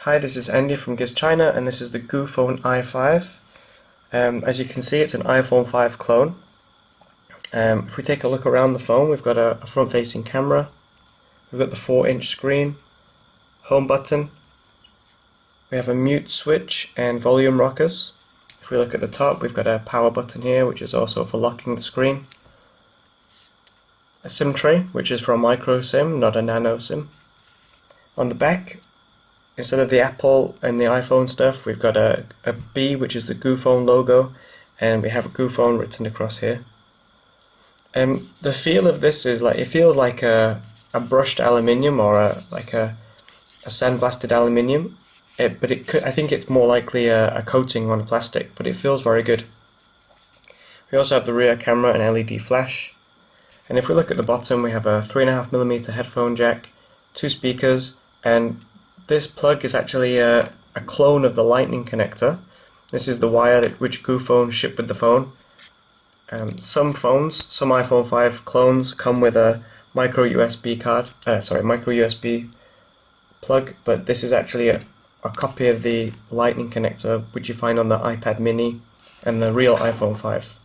Hi, this is Andy from Giz China, and this is the GooPhone i5. As you can see, it's an iPhone 5 clone. If we take a look around the phone, we've got a front-facing camera, we've got the 4-inch screen, home button, we have a mute switch and volume rockers. If we look at the top, we've got a power button here, which is also for locking the screen. A SIM tray, which is for a micro SIM, not a nano SIM. On the back, instead of the Apple and the iPhone stuff, we've got a B, which is the GooPhone logo, and we have a GooPhone written across here. The feel of this is like, it feels like a brushed aluminium or a sandblasted aluminium, but I think it's more likely a coating on plastic, but it feels very good. We also have the rear camera and LED flash, and if we look at the bottom, we have a 3.5mm headphone jack, 2 speakers, and this plug is actually a clone of the lightning connector. This is the wire which GooPhone shipped with the phone. Some iPhone 5 clones come with a micro USB plug, but this is actually a copy of the lightning connector which you find on the iPad mini and the real iPhone 5.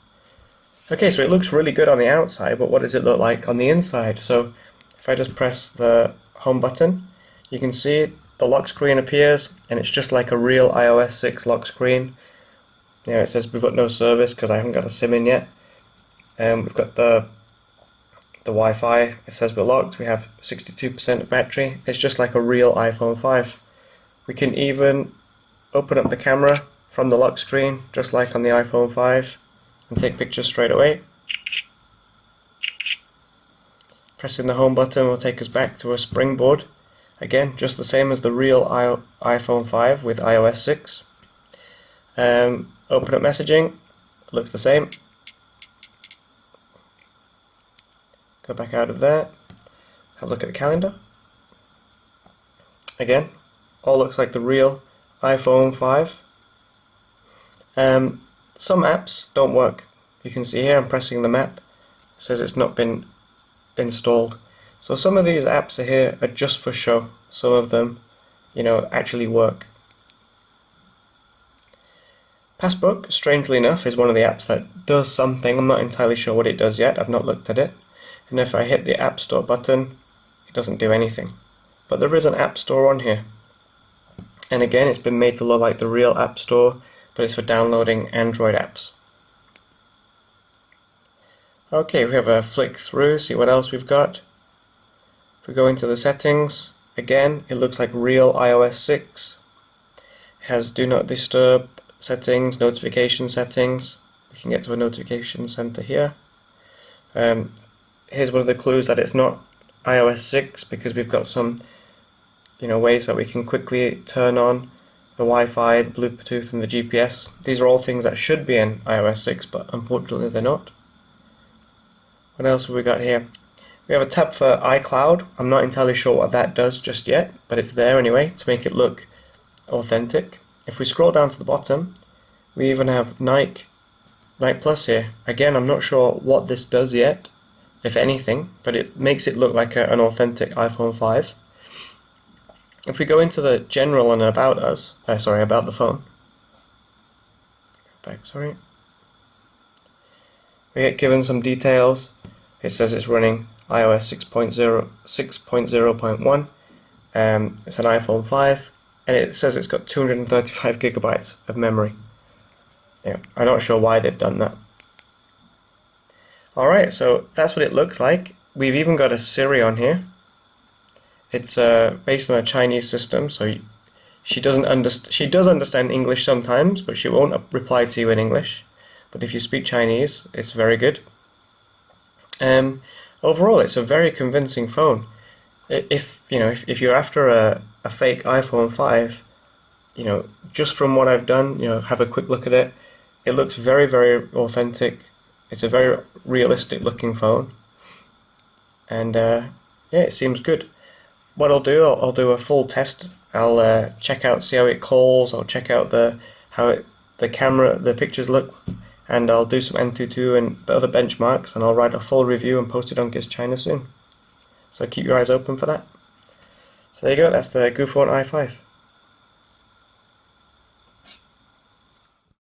Okay, so it looks really good on the outside, but what does it look like on the inside? So if I just press the home button, you can see the lock screen appears, and it's just like a real iOS 6 lock screen. It says we've got no service because I haven't got a SIM in yet. We've got the Wi-Fi. It says we're locked. We have 62% of battery. It's just like a real iPhone 5. We can even open up the camera from the lock screen, just like on the iPhone 5, and take pictures straight away. Pressing the home button will take us back to a springboard. Again, just the same as the real iPhone 5 with iOS 6. Open up messaging, looks the same. Go back out of there, have a look at the calendar. Again, all looks like the real iPhone 5. Some apps don't work. You can see here I'm pressing the map. It says it's not been installed. So some of these apps here are just for show. Some of them, actually work. Passbook, strangely enough, is one of the apps that does something. I'm not entirely sure what it does yet. I've not looked at it. And if I hit the App Store button, it doesn't do anything. But there is an App Store on here. And again, it's been made to look like the real App Store, but it's for downloading Android apps. Okay, we have a flick through, see what else we've got. If we go into the settings, again, it looks like real iOS 6. It has Do Not Disturb settings, notification settings. We can get to a notification center here. Here's one of the clues that it's not iOS 6 because we've got some ways that we can quickly turn on the Wi-Fi, the Bluetooth, and the GPS. These are all things that should be in iOS 6, but unfortunately they're not. What else have we got here? We have a tab for iCloud. I'm not entirely sure what that does just yet, but it's there anyway to make it look authentic. If we scroll down to the bottom, we even have Nike Plus here. Again, I'm not sure what this does yet, if anything, but it makes it look like an authentic iPhone 5. If we go into the general and about the phone. We get given some details. It says it's running iOS 6.0.1. It's an iPhone 5, and it says it's got 235 gigabytes of memory. I'm not sure why they've done that. Alright, so that's what it looks like. We've even got a Siri on here. It's based on a Chinese system, so she does understand English sometimes, but she won't reply to you in English. But if you speak Chinese, it's very good. Overall, it's a very convincing phone. If you're after a fake iPhone 5, just from what I've done, have a quick look at it. It looks very, very authentic. It's a very realistic looking phone, and it seems good. What I'll do a full test. I'll see how it calls. I'll check out the pictures look. And I'll do some N22 and other benchmarks, and I'll write a full review and post it on Giz China soon. So keep your eyes open for that. So there you go, that's the GooPhone i5.